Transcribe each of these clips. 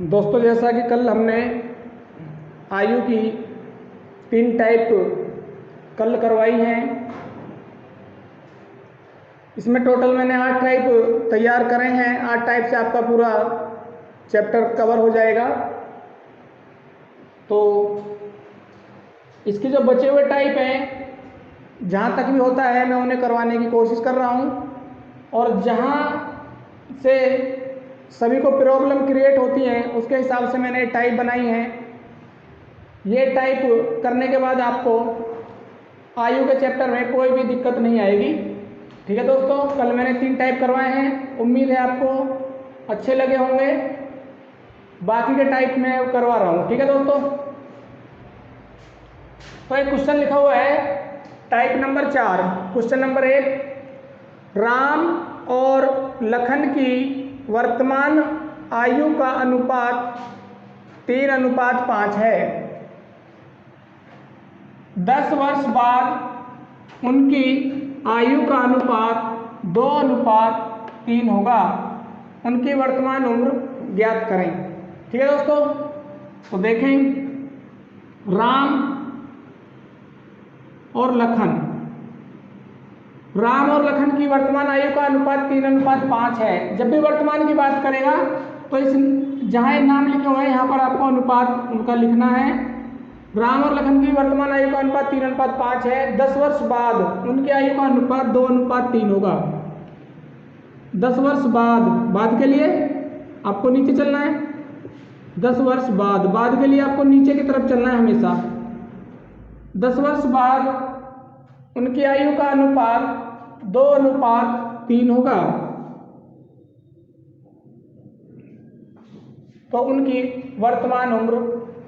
दोस्तों, जैसा कि कल हमने आयु की 3 टाइप कल करवाई हैं। इसमें टोटल मैंने 8 टाइप तैयार करे हैं। 8 टाइप से आपका पूरा चैप्टर कवर हो जाएगा। तो इसके जो बचे हुए टाइप हैं, जहाँ तक भी होता है मैं उन्हें करवाने की कोशिश कर रहा हूँ, और जहाँ से सभी को प्रॉब्लम क्रिएट होती है उसके हिसाब से मैंने टाइप बनाई हैं। ये टाइप करने के बाद आपको आयु के चैप्टर में कोई भी दिक्कत नहीं आएगी। ठीक है दोस्तों, कल मैंने 3 टाइप करवाए हैं। उम्मीद है आपको अच्छे लगे होंगे। बाकी के टाइप मैं करवा रहा हूँ। ठीक है दोस्तों, तो एक क्वेश्चन लिखा हुआ है type number 4। Question number 1, Ram और लखन की वर्तमान आयु का अनुपात 3:5 है। 10 वर्ष बाद उनकी आयु का अनुपात 2:3 होगा। उनकी वर्तमान उम्र ज्ञात करें। ठीक है दोस्तों, तो देखें, राम और लखन की वर्तमान आयु का अनुपात 3:5 है। जब भी वर्तमान की बात करेगा तो इस जहाँ नाम लिखे हुए हैं यहाँ पर आपको अनुपात उनका लिखना है। राम और लखन की वर्तमान आयु का अनुपात 3:5 है। 10 वर्ष बाद उनकी आयु का अनुपात 2:3 होगा। 10 वर्ष बाद के लिए आपको नीचे चलना है। 10 वर्ष बाद के लिए आपको नीचे की तरफ चलना है हमेशा। 10 वर्ष बाद उनकी आयु का अनुपात 2:3 होगा। तो उनकी वर्तमान उम्र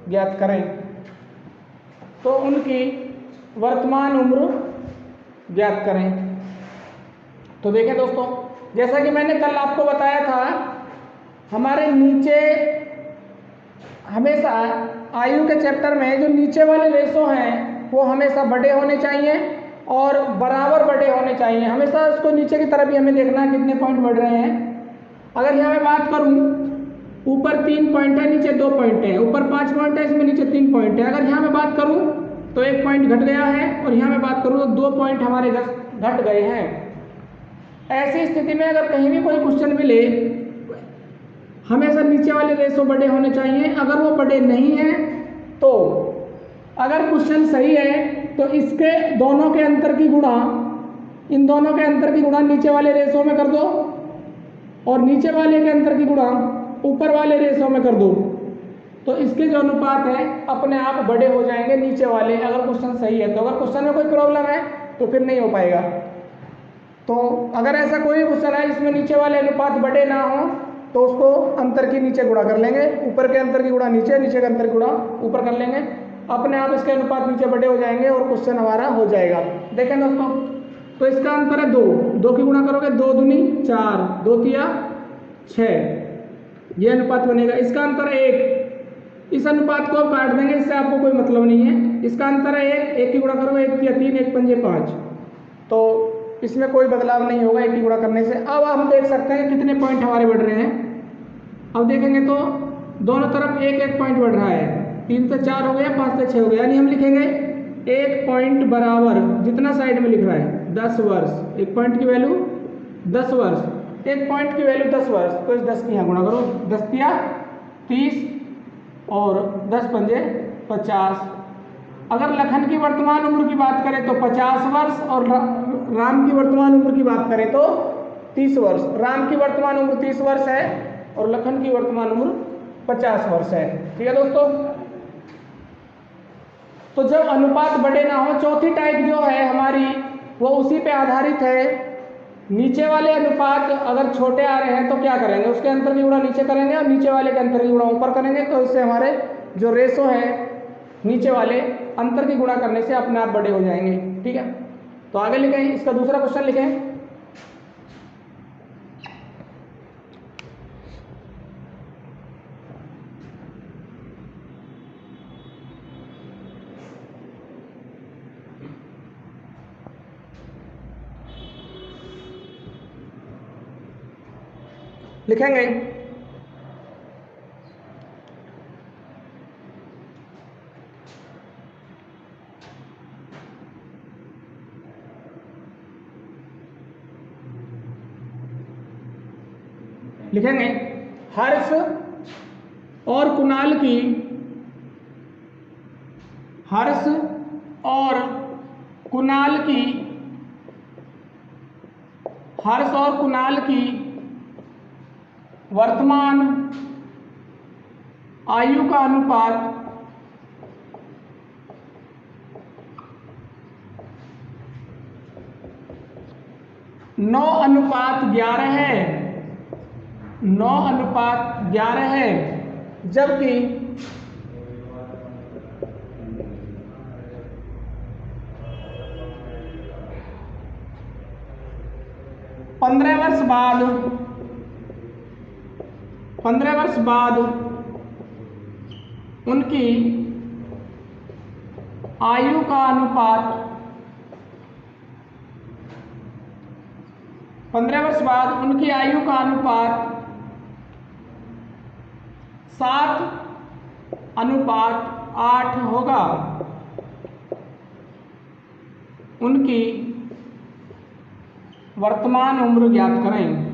ज्ञात करें। तो उनकी वर्तमान उम्र ज्ञात करें। तो देखें दोस्तों, जैसा कि मैंने कल आपको बताया था, हमारे नीचे हमेशा आयु के चैप्टर में जो नीचे वाले रेशो हैं वो हमेशा बड़े होने चाहिए और बराबर बड़े होने चाहिए। हमेशा उसको नीचे की तरफ ही हमें देखना है कितने पॉइंट बढ़ रहे हैं। अगर यहाँ मैं बात करूँ, ऊपर 3 पॉइंट है, नीचे 2 पॉइंट है। ऊपर 5 पॉइंट है, इसमें नीचे 3 पॉइंट है। अगर यहाँ मैं बात करूँ तो 1 पॉइंट घट गया है, और यहाँ मैं बात करूँ तो 2 पॉइंट हमारे घट गए हैं। ऐसी स्थिति में अगर कहीं भी कोई क्वेश्चन मिले, हमेशा नीचे वाले रेशो बड़े होने चाहिए। अगर वो बड़े नहीं हैं तो अगर क्वेश्चन सही है तो इसके दोनों के अंतर की गुणा, इन दोनों के अंतर की गुणा नीचे वाले रेशो में कर दो, और नीचे वाले के अंतर की गुणा ऊपर वाले रेशो में कर दो। तो इसके जो अनुपात है अपने आप बड़े हो जाएंगे नीचे वाले, अगर क्वेश्चन सही है तो। अगर क्वेश्चन में कोई प्रॉब्लम है तो फिर नहीं हो पाएगा। तो अगर ऐसा कोई क्वेश्चन है जिसमें नीचे वाले अनुपात बड़े ना हो तो उसको अंतर की नीचे गुणा कर लेंगे। ऊपर के अंतर की गुणा नीचे, नीचे के अंतर की गुणा ऊपर कर लेंगे। अपने आप इसके अनुपात नीचे बड़े हो जाएंगे और क्वेश्चन हमारा हो जाएगा। देखें दोस्तों, तो इसका अंतर है 2 की गुणा करोगे 2 दूनी 4, 2 तिया 6, ये अनुपात बनेगा। इसका अंतर है 1, इस अनुपात को काट देंगे, इससे आपको कोई मतलब नहीं है। इसका अंतर है 1 की गुणा करोगे 1 तिया 3, 1 पंजे 5, तो इसमें कोई बदलाव नहीं होगा 1 की गुणा करने से। अब हम देख सकते हैं कितने पॉइंट हमारे बढ़ रहे हैं। अब देखेंगे तो दोनों तरफ 1 पॉइंट बढ़ रहा है। 3 से 4 हो गया, 5 से 6 हो गया, यानी हम लिखेंगे 1 पॉइंट बराबर जितना साइड में लिख रहा है 10 वर्ष। 1 पॉइंट की वैल्यू 10 वर्ष, 1 पॉइंट की वैल्यू 10 वर्ष, तो इस 10 की यहाँ गुणा करो। 10 तिया 30 और 10 पंजे 50। अगर लखन की वर्तमान उम्र की बात करें तो 50 वर्ष, और राम की वर्तमान उम्र की बात करें तो 30 वर्ष। राम की वर्तमान उम्र 30 वर्ष है और लखन की वर्तमान उम्र 50 वर्ष है। ठीक है दोस्तों, तो जब अनुपात बड़े ना हो, चौथी टाइप जो है हमारी वो उसी पे आधारित है। नीचे वाले अनुपात अगर छोटे आ रहे हैं तो क्या करेंगे, उसके अंतर की गुणा नीचे करेंगे और नीचे वाले के अंतर की गुणा ऊपर करेंगे। तो इससे हमारे जो रेशो है नीचे वाले अंतर की गुणा करने से अपने आप बड़े हो जाएंगे। ठीक है, तो आगे लिखें, इसका दूसरा क्वेश्चन लिखें। लिखेंगे लिखेंगे हर्ष और कुणाल की, हर्ष और कुणाल की, हर्ष और कुणाल की वर्तमान आयु का अनुपात 9:11 है, 9:11 है, जबकि 15 वर्ष बाद, 15 वर्ष बाद उनकी आयु का अनुपात, 15 वर्ष बाद उनकी आयु का अनुपात 7:8 होगा। उनकी वर्तमान उम्र ज्ञात करें।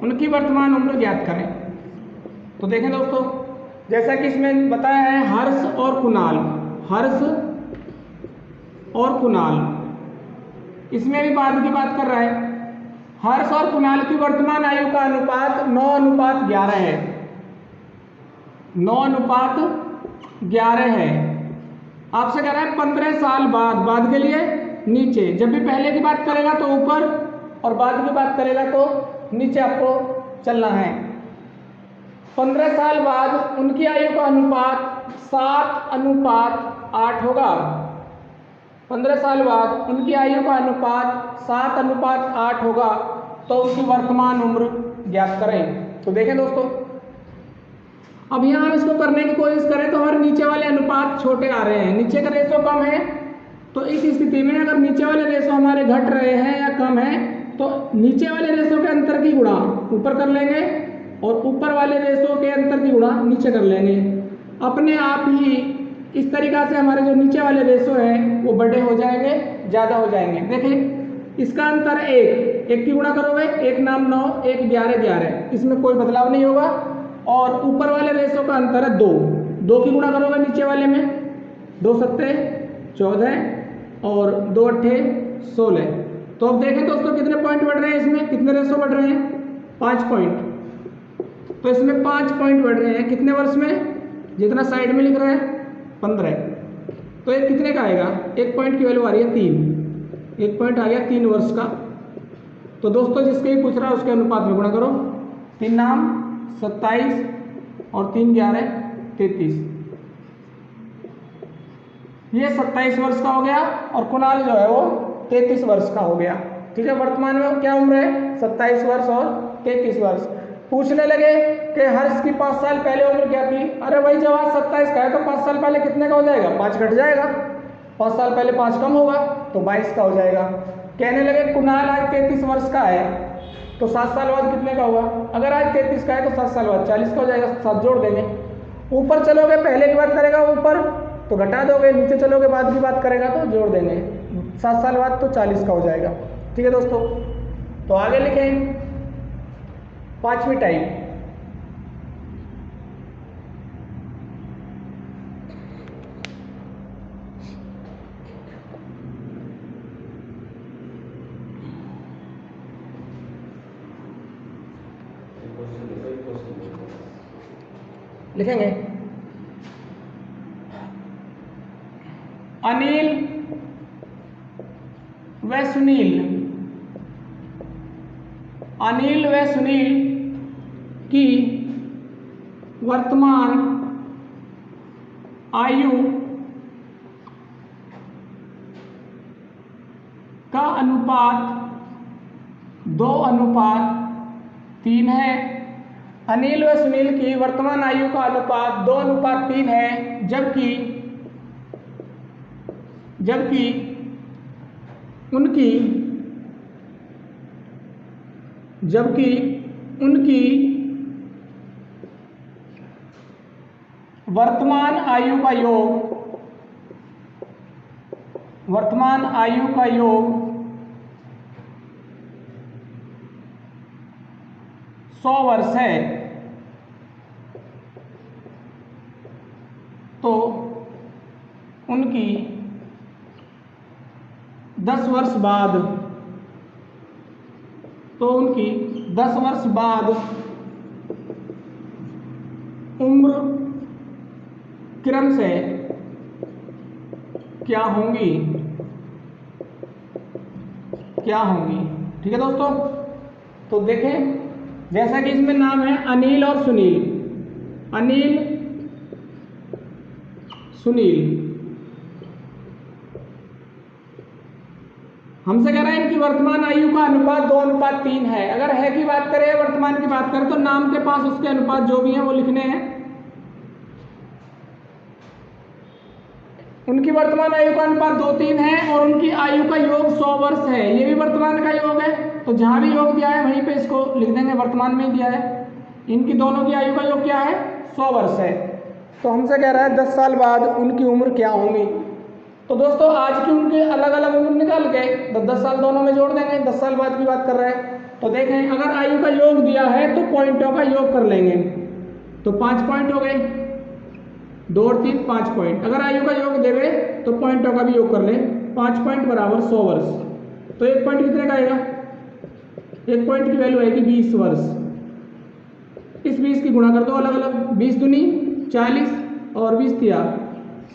उनकी वर्तमान उम्र ज्ञात करें। तो देखें दोस्तों, जैसा कि इसमें बताया है हर्ष और कुणाल, हर्ष और कुणाल, इसमें भी बाद की बात कर रहा है। हर्ष और कुणाल की वर्तमान आयु का अनुपात 9:11 है, 9:11 है। आपसे कह रहा है 15 साल बाद, बाद के लिए नीचे, जब भी पहले की बात करेगा तो ऊपर और बाद की बात करेगा तो नीचे आपको चलना है। 15 साल बाद उनकी आयु का अनुपात 7:8 होगा। 15 साल बाद उनकी आयु का अनुपात 7:8 होगा। तो उसकी वर्तमान उम्र ज्ञात करें। तो देखें दोस्तों, अब यहाँ हम इसको करने की कोशिश करें तो हमारे नीचे वाले अनुपात छोटे आ रहे हैं, नीचे का रेशो कम है। तो इस स्थिति में अगर नीचे वाले रेशो हमारे घट रहे हैं या कम है तो नीचे वाले रेशो के अंतर की गुणा ऊपर कर लेंगे और ऊपर वाले रेशो के अंतर की गुणा नीचे कर लेंगे। अपने आप ही इस तरीक़ा से हमारे जो नीचे वाले रेशो हैं वो बड़े हो जाएंगे, ज़्यादा हो जाएंगे। देखिए इसका अंतर 1, 1 की गुणा करोगे 1 नाम 9, 1 11 11, इसमें कोई बदलाव नहीं होगा। और ऊपर वाले रेशो का अंतर है 2, 2 की गुणा करोगे नीचे वाले में 2 सत्ते 14 और 2 अट्ठे 16। तो अब देखें दोस्तों कितने पॉइंट बढ़ रहे हैं, इसमें कितने रेशो बढ़ रहे हैं, 5 पॉइंट। तो इसमें 5 पॉइंट बढ़ रहे हैं कितने वर्ष में, जितना साइड में लिख रहा है 15। तो ये कितने का आएगा, 1 पॉइंट की वैल्यू आ रही है 3, 1 पॉइंट आ गया 3 वर्ष का। तो दोस्तों जिसके भी पूछ रहा है उसके अनुपात में गुणा करो, 3 नाम 27 और 3 11 33, ये 27 वर्ष का हो गया और कुणाल जो है वो 33 वर्ष का हो गया। ठीक है, वर्तमान में क्या उम्र है, 27 वर्ष और 33 वर्ष। पूछने लगे कि हर्ष की 5 साल पहले उम्र क्या थी। अरे भाई जब आज 27 का है तो 5 साल पहले कितने का हो जाएगा, 5 घट जाएगा, 5 साल पहले 5 कम होगा तो 22 का हो जाएगा। कहने लगे कुणाल आज 33 वर्ष का है तो 7 साल बाद कितने का हुआ, अगर आज 33 का है तो 7 साल बाद 40 का हो जाएगा, 7 जोड़ देंगे। ऊपर चलोगे पहले की बात करेगा ऊपर तो घटा दोगे, नीचे चलोगे बाद की बात करेगा तो जोड़ देंगे, 7 साल बाद तो 40 का हो जाएगा। ठीक है दोस्तों, तो आगे लिखें 5वीं टाइप। लिखेंगे अनिल व सुनील, अनिल व सुनील की वर्तमान आयु का अनुपात 2:3 है। अनिल व सुनील की वर्तमान आयु का अनुपात 2:3 है, जबकि उनकी वर्तमान आयु का योग वर्तमान आयु का योग 100 वर्ष है तो उनकी 10 वर्ष बाद उम्र क्रम से क्या होंगी। ठीक है दोस्तों, तो देखें जैसा कि इसमें नाम है अनिल और सुनील। अनिल सुनील हमसे कह रहा है इनकी वर्तमान आयु का अनुपात 2:3 है। अगर है की बात करें, वर्तमान की बात करें, तो नाम के पास उसके अनुपात जो भी हैं वो लिखने हैं। उनकी वर्तमान आयु का अनुपात 2:3 है और उनकी आयु का योग 100 वर्ष है। ये भी वर्तमान का योग है, तो जहां भी योग दिया है वहीं पे इसको लिख देंगे, वर्तमान में ही दिया है। इनकी दोनों की आयु का योग क्या है? 100 वर्ष है। तो हमसे कह रहा है 10 साल बाद उनकी उम्र क्या होंगी। तो दोस्तों आज की उनके अलग अलग उम्र निकाल के 10 साल दोनों में जोड़ देंगे। 10 साल बाद की बात कर रहे हैं, तो देखें अगर आयु का योग दिया है तो पॉइंटों का योग कर लेंगे। तो 5 पॉइंट हो गए, 2 और 3 5 पॉइंट। अगर आयु का योग देवे तो पॉइंटों का भी योग कर लें। 5 पॉइंट बराबर 100 वर्ष। तो 1 पॉइंट कितने का आएगा? 1 पॉइंट की वैल्यू आएगी 20 वर्ष। इस 20 की गुणा कर दो अलग अलग, 20 दूनी 40 और 20 तिया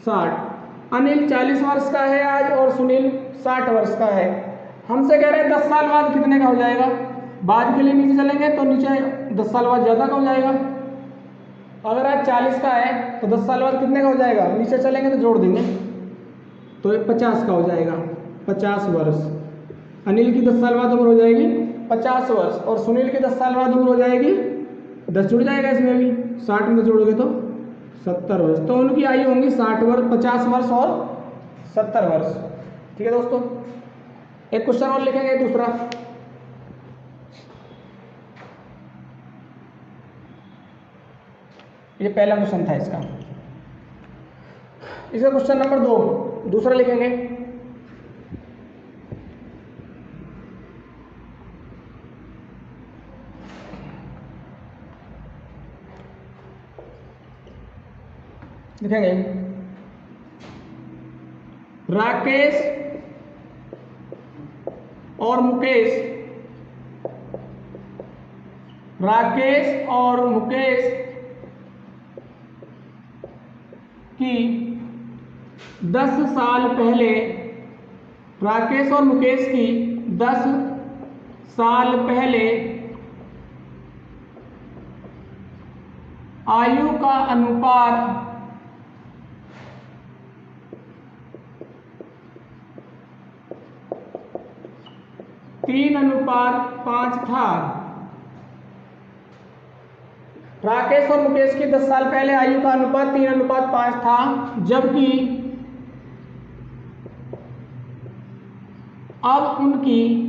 60। अनिल 40 वर्ष का है आज और सुनील 60 वर्ष का है। हमसे कह रहे हैं 10 साल बाद कितने का हो जाएगा। बाद के लिए नीचे चलेंगे तो नीचे 10 साल बाद ज़्यादा का हो जाएगा। अगर आज 40 का है तो 10 साल बाद कितने का हो जाएगा? नीचे चलेंगे तो जोड़ देंगे तो 50 का हो जाएगा, 50 वर्ष। अनिल की 10 साल बाद उम्र हो जाएगी 50 वर्ष और सुनील की 10 साल बाद उम्र हो जाएगी, 10 जुड़ जाएगा इसमें भी, 60 में जोड़ोगे तो 70 वर्ष। तो उनकी आयु होंगी 60 वर्ष, 50 वर्ष और 70 वर्ष। ठीक है दोस्तों, एक क्वेश्चन और लिखेंगे दूसरा। ये पहला क्वेश्चन था इसका क्वेश्चन नंबर 2 दूसरा लिखेंगे। लिखेंगे राकेश और मुकेश की 10 साल पहले, राकेश और मुकेश की 10 साल पहले आयु का अनुपात 3:5 था। राकेश और मुकेश की 10 साल पहले आयु का अनुपात 3:5 था, जबकि अब उनकी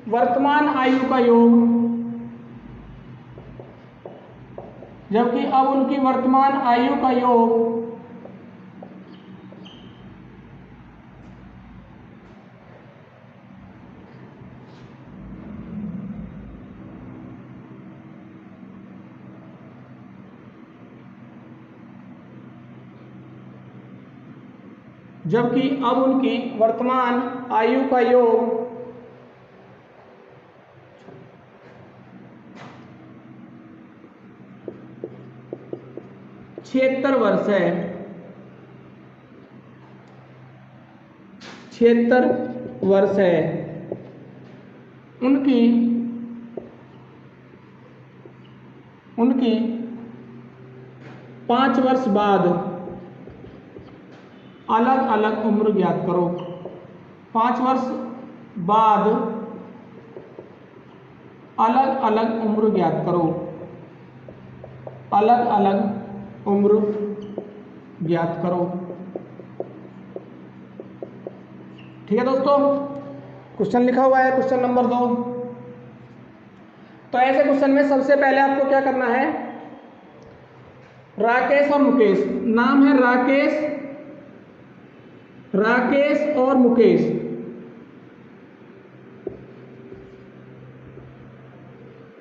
वर्तमान आयु का योग जबकि अब उनकी वर्तमान आयु का योग 76 वर्ष है। 76 वर्ष है। उनकी 5 वर्ष बाद अलग अलग उम्र ज्ञात करो। 5 वर्ष बाद अलग अलग उम्र ज्ञात करो। अलग अलग उम्र ज्ञात करो। ठीक है दोस्तों, क्वेश्चन लिखा हुआ है क्वेश्चन नंबर 2। तो ऐसे क्वेश्चन में सबसे पहले आपको क्या करना है, राकेश और मुकेश, नाम है राकेश और मुकेश।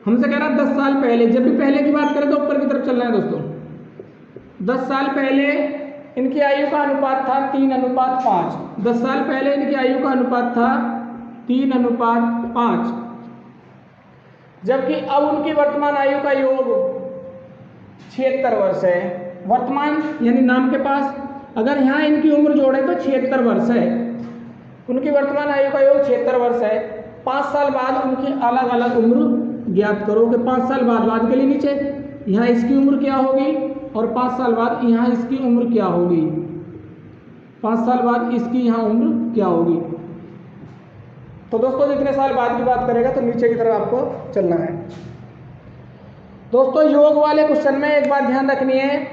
हमसे कह रहा 10 साल पहले, जब भी पहले की बात करें तो ऊपर की तरफ चलना है दोस्तों। 10 साल पहले इनकी आयु का अनुपात था 3:5। 10 साल पहले इनकी आयु का अनुपात था 3:5, जबकि अब उनकी वर्तमान आयु का योग 76 वर्ष है। वर्तमान यानी नाम के पास, अगर यहाँ इनकी उम्र जोड़े तो 76 वर्ष है। उनकी वर्तमान आयु का योग 76 वर्ष है। 5 साल बाद उनकी अलग अलग उम्र ज्ञात करो कि 5 साल बाद के लिए नीचे यहाँ इसकी उम्र क्या होगी और 5 साल बाद यहाँ इसकी उम्र क्या होगी। 5 साल बाद इसकी यहाँ उम्र क्या होगी। तो दोस्तों जितने साल बाद की बात करेगा तो नीचे की तरफ आपको चलना है। दोस्तों योग वाले क्वेश्चन में एक बात ध्यान रखनी है,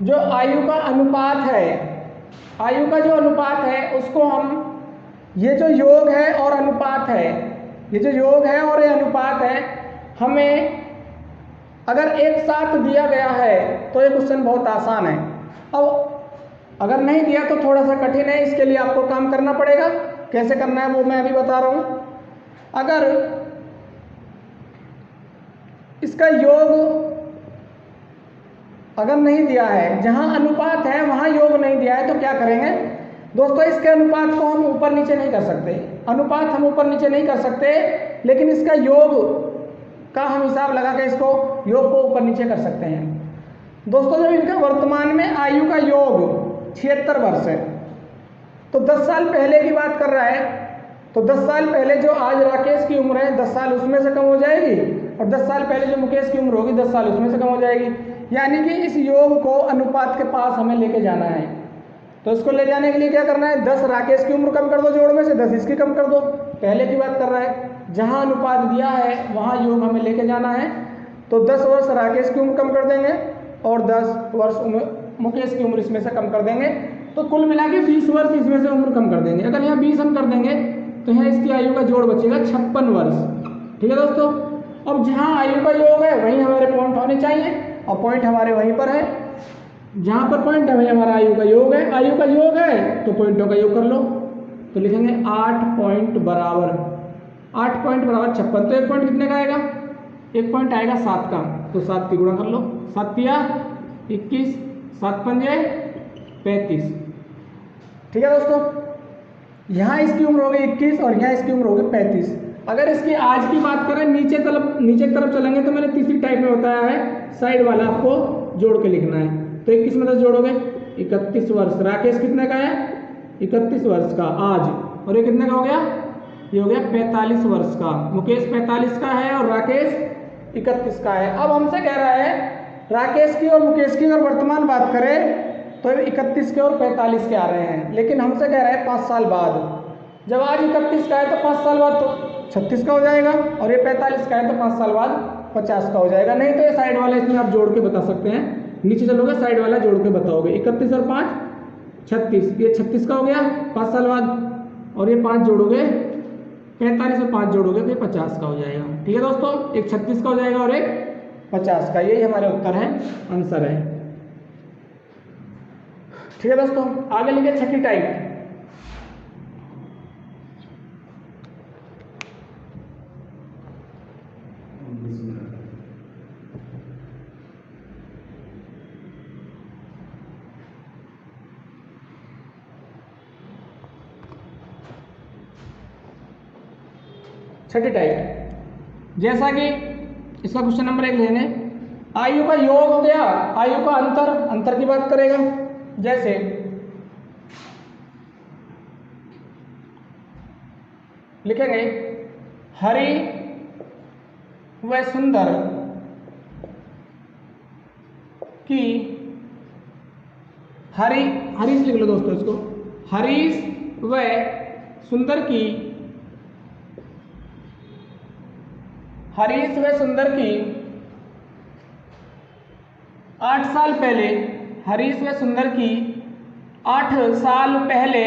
जो आयु का अनुपात है, आयु का जो अनुपात है उसको हम, ये जो योग है और अनुपात है, ये जो योग है और ये अनुपात है, हमें अगर एक साथ दिया गया है तो ये क्वेश्चन बहुत आसान है। अब अगर नहीं दिया तो थोड़ा सा कठिन है, इसके लिए आपको काम करना पड़ेगा। कैसे करना है वो मैं अभी बता रहा हूँ। अगर इसका योग अगर नहीं दिया है, जहाँ अनुपात है वहाँ योग नहीं दिया है, तो क्या करेंगे दोस्तों, इसके अनुपात को हम ऊपर नीचे नहीं कर सकते। अनुपात हम ऊपर नीचे नहीं कर सकते, लेकिन इसका योग का हम हिसाब लगा के इसको योग को ऊपर नीचे कर सकते हैं। दोस्तों जब इनका वर्तमान में आयु का योग 76 वर्ष है, तो 10 साल पहले की बात कर रहा है, तो 10 साल पहले जो आज राकेश की उम्र है 10 साल उसमें से कम हो जाएगी, और 10 साल पहले जो मुकेश की उम्र होगी 10 साल उसमें से कम हो जाएगी। यानी कि इस योग को अनुपात के पास हमें लेके जाना है। तो इसको ले जाने के लिए क्या करना है, 10 राकेश की उम्र कम कर दो जोड़ में से, 10 इसकी कम कर दो। पहले की बात कर रहा है, जहाँ अनुपात दिया है वहाँ योग हमें लेके जाना है। तो 10 वर्ष राकेश की उम्र कम कर देंगे और 10 वर्ष मुकेश की उम्र इसमें से कम कर देंगे, तो कुल मिला के 20 वर्ष इसमें से उम्र कम कर देंगे। अगर यहाँ 20 हम कर देंगे तो यहाँ इसकी आयु का जोड़ बचेगा 56 वर्ष। ठीक है दोस्तों, अब जहाँ आयु का योग है वहीं हमारे पॉइंट होने चाहिए, और पॉइंट हमारे वहीं पर है। जहाँ पर पॉइंट है वहीं हमारा आयु का योग है। आयु का योग है तो पॉइंटों का योग कर लो, तो लिखेंगे 8 पॉइंट बराबर 56। तो एक पॉइंट कितने का आएगा, एक पॉइंट आएगा 7 का, तो 7 की गुणा कर लो, 7 तिया 21, 7 पंजे 35। ठीक है दोस्तों, यहाँ इसकी उम्र हो गई 21 और यहाँ इसकी उम्र हो गई 35। अगर इसकी आज की बात करें, नीचे की तरफ चलेंगे तो मैंने तीसरी टाइप में बताया है, साइड वाला आपको जोड़ के लिखना है। तो 21 में 10 जोड़ोगे 31 वर्ष। राकेश कितने का है, 31 वर्ष का आज, और ये कितने का हो गया, ये हो गया 45 वर्ष का। मुकेश 45 का है और राकेश 31 का है। अब हमसे कह रहा है राकेश की और मुकेश की अगर वर्तमान बात करें तो 31 के और 45 के आ रहे हैं, लेकिन हमसे कह रहा है 5 साल बाद। जब आज 31 का है तो 5 साल बाद तो 36 का हो जाएगा, और ये 45 का है तो 5 साल बाद 50 का हो जाएगा। नहीं तो ये साइड वाला इसमें आप जोड़ के बता सकते हैं, नीचे चलोगे साइड वाला जोड़ के बताओगे। 31 और 5 36, ये 36 का हो गया 5 साल बाद, और ये 5 जोड़ोगे 45 और 5 जोड़ोगे तो ये 50 का हो जाएगा। ठीक है दोस्तों, एक 36 का हो जाएगा और एक 50 का। यही हमारे उत्तर है, आंसर है। ठीक है दोस्तों, आगे लिखे छठी टाइप। छठी टाइप, जैसा कि इसका क्वेश्चन नंबर 1 लेने, आयु का योग हो गया, आयु का अंतर की बात करेगा। जैसे लिखेंगे हरि व सुंदर की, हरीश लिख लो दोस्तों इसको, हरीश व सुंदर की, हरीश व सुंदर की 8 साल पहले, हरीश व सुंदर की 8 साल पहले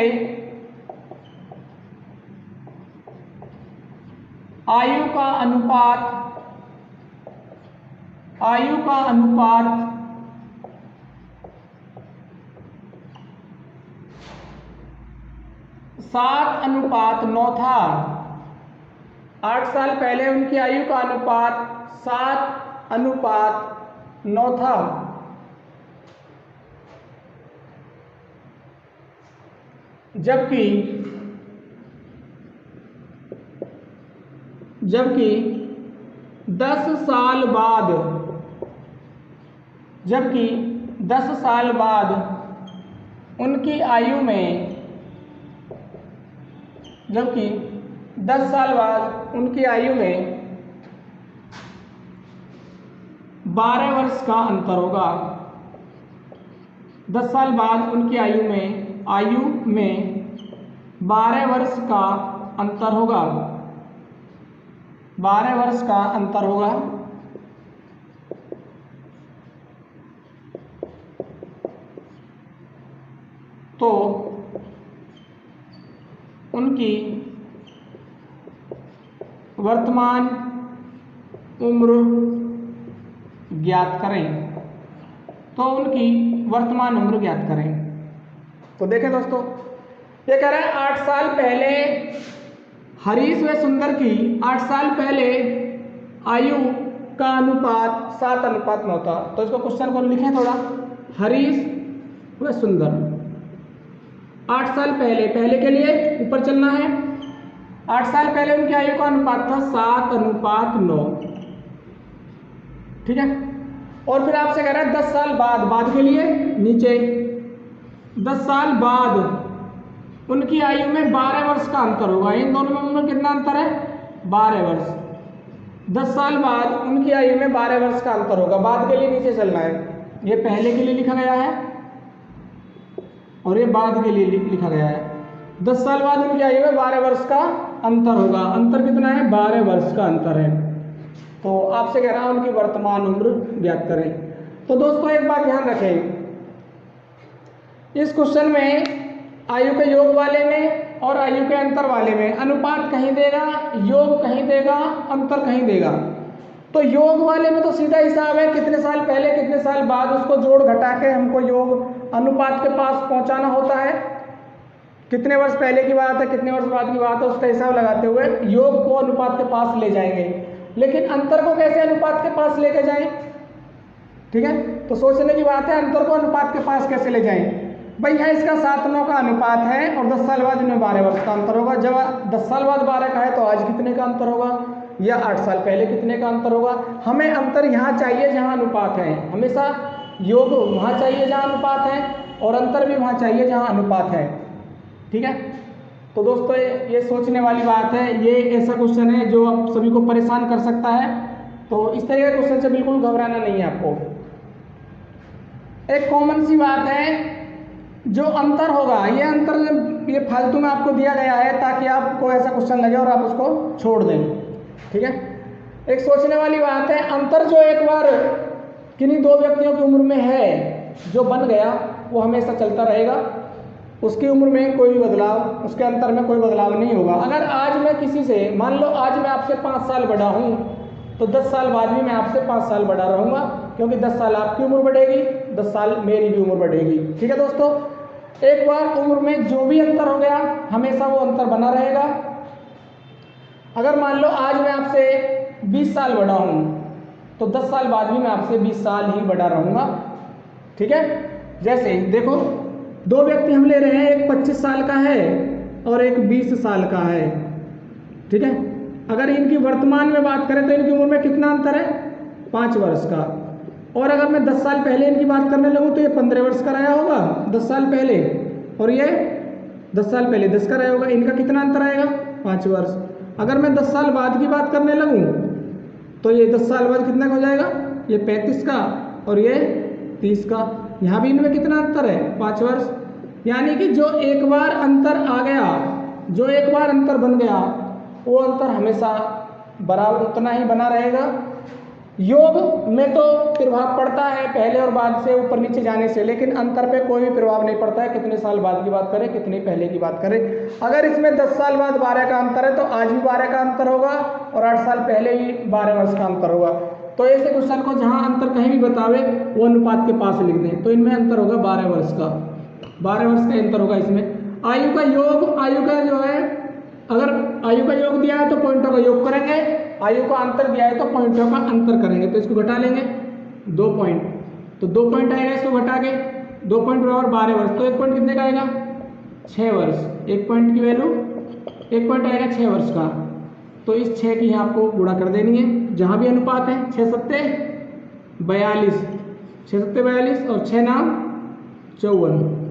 आयु का अनुपात 7:9 था। 8 साल पहले उनकी आयु का अनुपात 7:9 था। जबकि 10 साल बाद उनकी आयु में 12 वर्ष का अंतर होगा। 10 साल बाद उनकी आयु में 12 वर्ष का अंतर होगा। 12 वर्ष का अंतर होगा। तो उनकी वर्तमान उम्र ज्ञात करें। तो देखें दोस्तों, ये कह रहा है 8 साल पहले हरीश व सुंदर की 8 साल पहले आयु का अनुपात 7:9 था। तो इसको क्वेश्चन को लिखें थोड़ा। हरीश व सुंदर 8 साल पहले के लिए ऊपर चलना है। 8 साल पहले उनकी आयु का अनुपात था 7:9, ठीक है। और फिर आपसे कह रहा है 10 साल बाद के लिए नीचे 10 साल बाद उनकी आयु में 12 वर्ष का अंतर होगा। इन दोनों में कितना अंतर है? 12 वर्ष। 10 साल बाद उनकी आयु में 12 वर्ष का अंतर होगा। बाद के लिए नीचे चलना है। ये पहले के लिए लिखा गया है और ये बाद के लिए लिखा गया है। 10 साल बाद उनकी आयु में 12 वर्ष का अंतर होगा। अंतर कितना है? 12 वर्ष का अंतर है। तो आपसे कह रहा हूं उनकी वर्तमान उम्र ज्ञात करें। तो दोस्तों एक बात ध्यान रखें, इस क्वेश्चन में आयु के योग वाले में और आयु के अंतर वाले में अनुपात कहीं देगा, योग कहीं देगा, अंतर कहीं देगा। तो योग वाले में तो सीधा हिसाब है, कितने साल पहले कितने साल बाद उसको जोड़ घटा के हमको योग अनुपात के पास पहुंचाना होता है। कितने वर्ष पहले की बात है, कितने वर्ष बाद की बात है, उसका हिसाब लगाते हुए योग को अनुपात के पास ले जाएंगे। लेकिन अंतर को कैसे अनुपात के पास लेके जाएं? ठीक है, तो सोचने की बात है अंतर को अनुपात के पास कैसे ले जाएं। भाई यहाँ इसका 7:9 का अनुपात है और 10 साल बाद इनमें 12 वर्ष का अंतर होगा। जब 10 साल बाद 12 का है तो आज कितने का अंतर होगा, या 8 साल पहले कितने का अंतर होगा। हमें अंतर यहाँ चाहिए जहाँ अनुपात है। हमेशा योग वहाँ चाहिए जहाँ अनुपात है और अंतर भी वहाँ चाहिए जहाँ अनुपात है। ठीक है, तो दोस्तों ये सोचने वाली बात है। ये ऐसा क्वेश्चन है जो आप सभी को परेशान कर सकता है। तो इस तरह के क्वेश्चन से बिल्कुल घबराना नहीं है आपको। एक कॉमन सी बात है, जो अंतर होगा ये अंतर ये फालतू में आपको दिया गया है ताकि आपको ऐसा क्वेश्चन लगे और आप उसको छोड़ दें। ठीक है, एक सोचने वाली बात है, अंतर जो एक बार किन्हीं दो व्यक्तियों की उम्र में है जो बन गया वो हमेशा चलता रहेगा। उसकी उम्र में कोई बदलाव, उसके अंतर में कोई बदलाव नहीं होगा। अगर आज मैं किसी से, मान लो आज मैं आपसे 5 साल बड़ा हूँ, तो 10 साल बाद भी मैं आपसे 5 साल बड़ा रहूँगा, क्योंकि 10 साल आपकी उम्र बढ़ेगी, 10 साल मेरी भी उम्र बढ़ेगी। ठीक है दोस्तों, एक बार उम्र में जो भी अंतर हो गया हमेशा वो अंतर बना रहेगा। अगर मान लो आज मैं आपसे 20 साल बड़ा हूँ, तो 10 साल बाद भी मैं आपसे 20 साल ही बड़ा रहूँगा। ठीक है, जैसे देखो दो व्यक्ति हम ले रहे हैं, एक 25 साल का है और एक 20 साल का है। ठीक है, अगर इनकी वर्तमान में बात करें तो इनकी उम्र में कितना अंतर है? 5 वर्ष का। और अगर मैं 10 साल पहले इनकी बात करने लगूँ तो ये 15 वर्ष का रहा होगा 10 साल पहले, और ये 10 साल पहले 10 का रहा होगा। इनका कितना अंतर आएगा? 5 वर्ष। अगर मैं 10 साल बाद की बात करने लगूँ तो ये 10 साल बाद कितना हो जाएगा? ये 35 का और ये 30 का। यहाँ भी इनमें कितना अंतर है? 5 वर्ष। यानी कि जो एक बार अंतर आ गया, जो एक बार अंतर बन गया, वो अंतर हमेशा बराबर उतना ही बना रहेगा। योग में तो प्रभाव पड़ता है पहले और बाद से ऊपर नीचे जाने से, लेकिन अंतर पे कोई भी प्रभाव नहीं पड़ता है, कितने साल बाद की बात करें कितने पहले की बात करें। अगर इसमें 10 साल बाद 12 का अंतर है तो आज भी 12 का अंतर होगा और 8 साल पहले भी 12 वर्ष का अंतर होगा। तो ऐसे क्वेश्चन को जहाँ अंतर कहीं भी बतावे वो अनुपात के पास लिख दें। तो इनमें अंतर होगा 12 वर्ष का, 12 वर्ष का अंतर होगा इसमें। आयु का योग, आयु का जो है, अगर आयु का योग दिया है तो पॉइंटों का योग करेंगे, आयु का अंतर दिया है तो पॉइंटों का अंतर करेंगे। तो इसको घटा लेंगे 2 पॉइंट, तो 2 पॉइंट आएगा, इसको घटा के 2 पॉइंट बराबर 12 वर्ष, तो 1 पॉइंट कितने का आएगा 6 वर्ष। 1 पॉइंट की वैल्यू 1 पॉइंट आएगा 6 वर्ष का। तो इस 6 की यहाँ आपको गुणा कर देनी है, जहाँ भी अनुपात है 6 सत्ते 42, 6 सत्ते 42 और 6 नाम 54।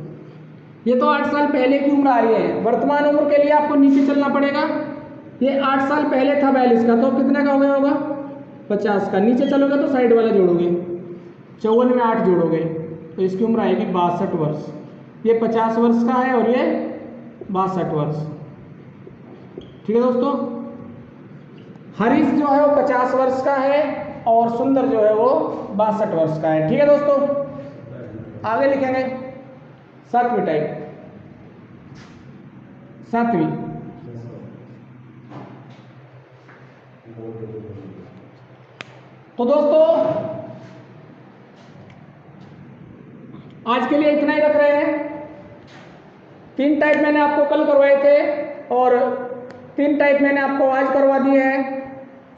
ये तो 8 साल पहले की उम्र आ रही है। वर्तमान उम्र के लिए आपको नीचे चलना पड़ेगा। ये 8 साल पहले था 42 का, तो कितने का हो गया होगा 50 का। नीचे चलोगे तो साइड वाला जोड़ोगे, 54 में 8 जोड़ोगे तो इसकी उम्र आएगी 62 वर्ष। ये 50 वर्ष का है और ये 62 वर्ष। ठीक है दोस्तों, हरीश जो है वो 50 वर्ष का है और सुंदर जो है वो 62 वर्ष का है। ठीक है दोस्तों, आगे लिखेंगे 7वीं टाइप, 7वीं। तो दोस्तों आज के लिए इतना ही रख रहे हैं। 3 टाइप मैंने आपको कल करवाए थे और 3 टाइप मैंने आपको आज करवा दिए हैं।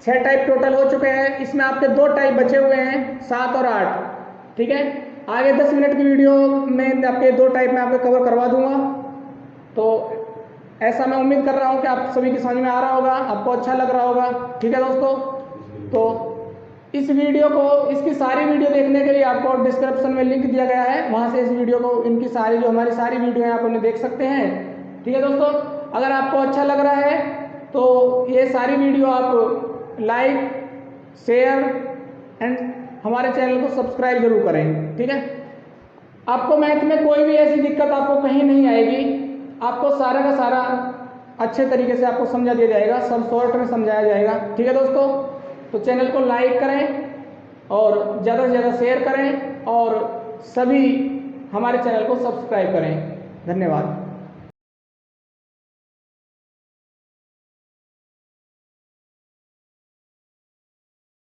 6 टाइप टोटल हो चुके हैं। इसमें आपके 2 टाइप बचे हुए हैं, 7 और 8। ठीक है, आगे 10 मिनट की वीडियो में आपके 2 टाइप में आपको कवर करवा दूंगा। तो ऐसा मैं उम्मीद कर रहा हूँ कि आप सभी की समझ में आ रहा होगा, आपको अच्छा लग रहा होगा। ठीक है दोस्तों, तो इस वीडियो को, इसकी सारी वीडियो देखने के लिए आपको डिस्क्रिप्शन में लिंक दिया गया है, वहाँ से इस वीडियो को, इनकी सारी जो हमारी सारी वीडियो हैं आप उन्हें देख सकते हैं। ठीक है दोस्तों, अगर आपको अच्छा लग रहा है तो ये सारी वीडियो आप लाइक, शेयर एंड हमारे चैनल को सब्सक्राइब जरूर करें। ठीक है, आपको मैथ में कोई भी ऐसी दिक्कत आपको कहीं नहीं आएगी। आपको सारा का सारा अच्छे तरीके से आपको समझा दिया जाएगा, सब शॉर्ट में समझाया जाएगा। ठीक है दोस्तों, तो चैनल को लाइक करें और ज़्यादा से ज़्यादा शेयर करें और सभी हमारे चैनल को सब्सक्राइब करें। धन्यवाद।